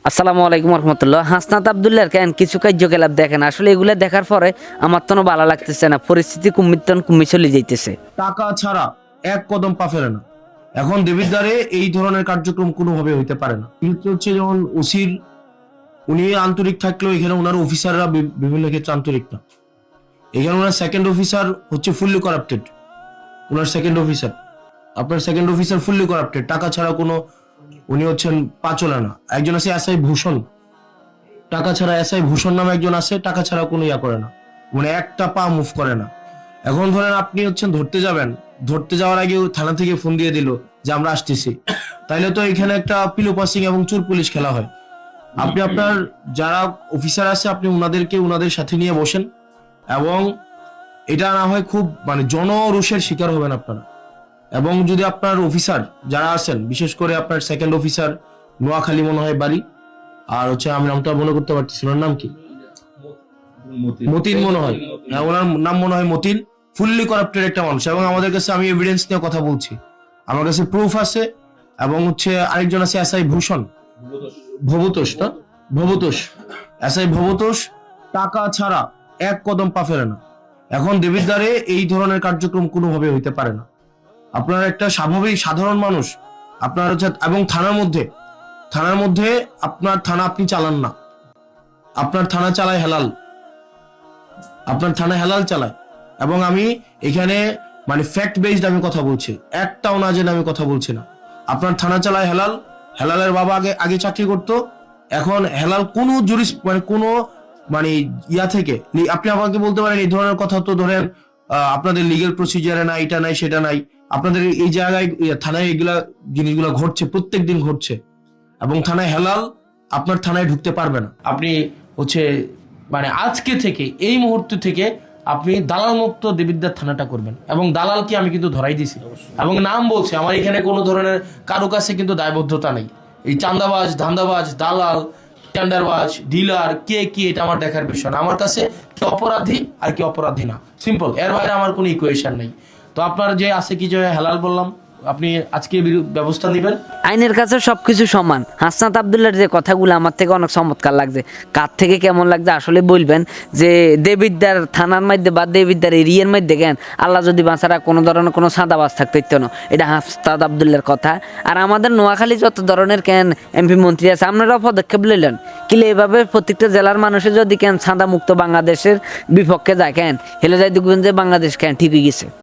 আসসালামু আলাইকুম রহমতুল্লাহ। হাসনাত আবদুল্লাহর কেন কিছু কার্যকলাপ দেখেন, আসলে এগুলো দেখার পরে আমার তো ভালো লাগতেছে না, পরিস্থিতি কুম্মি চলে যাইতেছে। টাকা ছাড়া এক কদম পা ফেলে না। এখন দেবিদ্বারে এই ধরনের কার্যক্রম কোনোভাবে হইতে পারে না। কিন্তু হচ্ছে যেমন ওসির উনি আন্তরিক থাকলেও এখানে ওনার অফিসাররা বিভিন্ন ক্ষেত্রে আন্তরিক না। এখানে ওনার সেকেন্ড অফিসার হচ্ছে ফুললি করাপ্টেড। ওনার সেকেন্ড অফিসার, আপনার সেকেন্ড অফিসার ফুললি করাপ্টেড, টাকা ছাড়া কোনো, উনি হচ্ছেন পা চলে না। একজন আছে এসআই ভূষণ, টাকা ছাড়া এসআই ভূষণ নামে একজন আছে, টাকা ছাড়া কোনো ইয়া করে না, মানে একটা পা মুভ করে না। এখন ধরেন আপনি হচ্ছেন ধরতে যাবেন, ধরতে যাওয়ার আগে থানা থেকে ফোন দিয়ে দিল যে আমরা আসতেছি, তাইলে তো এখানে একটা পিলো পাসিং এবং চোর পুলিশ খেলা হয়। আপনি আপনার যারা অফিসার আছে আপনি ওনাদেরকে ওনাদের সাথে নিয়ে বসেন, এবং এটা না হয় খুব মানে জনরোষের শিকার হবেন আপনারা। এবং যদি আপনার অফিসার যারা আছেন, বিশেষ করে আপনার সেকেন্ড অফিসার নোয়াখালী মনে হয় বাড়ি, আর হচ্ছে আমি নামটা মনে করতে পারতেছি ওনার নাম কি, মতিন মনে হয়, হ্যাঁ ওনার নাম মনে হয় মতিন। ফুললি করাপ্টেড একটা মানুষ, এবং আমাদের কাছে আমি এভিডেন্স নিয়ে কথা বলছি, আমার কাছে প্রুফ আছে। এবং হচ্ছে আরেকজন আছে এসআই ভূষণ, ভবতোষ না, ভবতোষ, এসআই ভবতোষ টাকা ছাড়া এক কদম পা ফেলে না। এখন দেবিদ্বারে এই ধরনের কার্যক্রম কোনোভাবে হইতে পারে না। আপনার একটা স্বাভাবিক সাধারণ মানুষ, আপনার হচ্ছে, এবং থানার মধ্যে আপনার থানা আপনি চালান না, আপনার থানা চালায় হেলাল, আপনার থানা হেলাল চালায়। এবং আমি এখানে মানে ফ্যাক্ট বেসড আমি কথা বলছি, একটাও না জেনে আমি কথা বলছি না। আপনার থানা চালায় হেলাল, হেলালের বাবা আগে আগে চাকরি করতো। এখন হেলাল কোনো মানে কোনো মানে ইয়া থেকে আপনি আমাকে বলতে পারেন এই ধরনের কথা, তো ধরেন আপনাদের লিগ্যাল প্রসিজারে নাই, এটা নাই সেটা নাই, আপনাদের এই জায়গায় থানায় এগুলা জিনিসগুলো ঘটছে, প্রত্যেক দিন ঘটছে। এবং থানায় হেলাল আপনার থানায় ঢুকতে পারবে না। আপনি হচ্ছে মানে আজকে থেকে এই মুহূর্ত থেকে আপনি দালাল মুক্ত দেবিদ্বার থানাটা করবেন। এবং দালালকে আমি কিন্তু ধরাই দিছি, এবং নাম বলছে, আমার এখানে কোনো ধরনের কারো কাছে কিন্তু দায়বদ্ধতা নেই। এই চান্দাবাজ, ধান্দাবাজ, দালাল, টেন্ডারবাজ, ডিলার কে কি এটা আমার দেখার বিষয় না। আমার কাছে কি অপরাধী আর কি অপরাধী না, সিম্পল, এর বাইরে আমার কোনো ইকুয়েশন নেই। তো আপনার যে আছে কি যে হেলাল বললাম, আপনি আজকে ব্যবস্থা নেবেন। আইনের কাছে সবকিছু সমান। হাসনাত আবদুল্লাহর যে কথাগুলো আমার থেকে অনেক চমৎকার লাগছে, কার থেকে কেমন লাগছে আসলে বলবেন। যে দেবিদ্বার থানার মধ্যে বা দেবিদ্বার এরিয়ার মধ্যে কেন আল্লাহ যদি বাঁচারা কোনো ধরনের কোনো সাদাবাজ থাকতো ইত্য না, এটা হাসনাত আবদুল্লাহর কথা। আর আমাদের নোয়াখালী যত ধরনের কেন এমপি মন্ত্রী আছে, আপনারাও পদক্ষেপ লইলেন কিলে এভাবে প্রত্যেকটা জেলার মানুষের যদি কেন সাদা মুক্ত বাংলাদেশের বিপক্ষে যায় কেন হেলে যায় দেখবেন যে বাংলাদেশ কেন ঠিক হয়ে গেছে।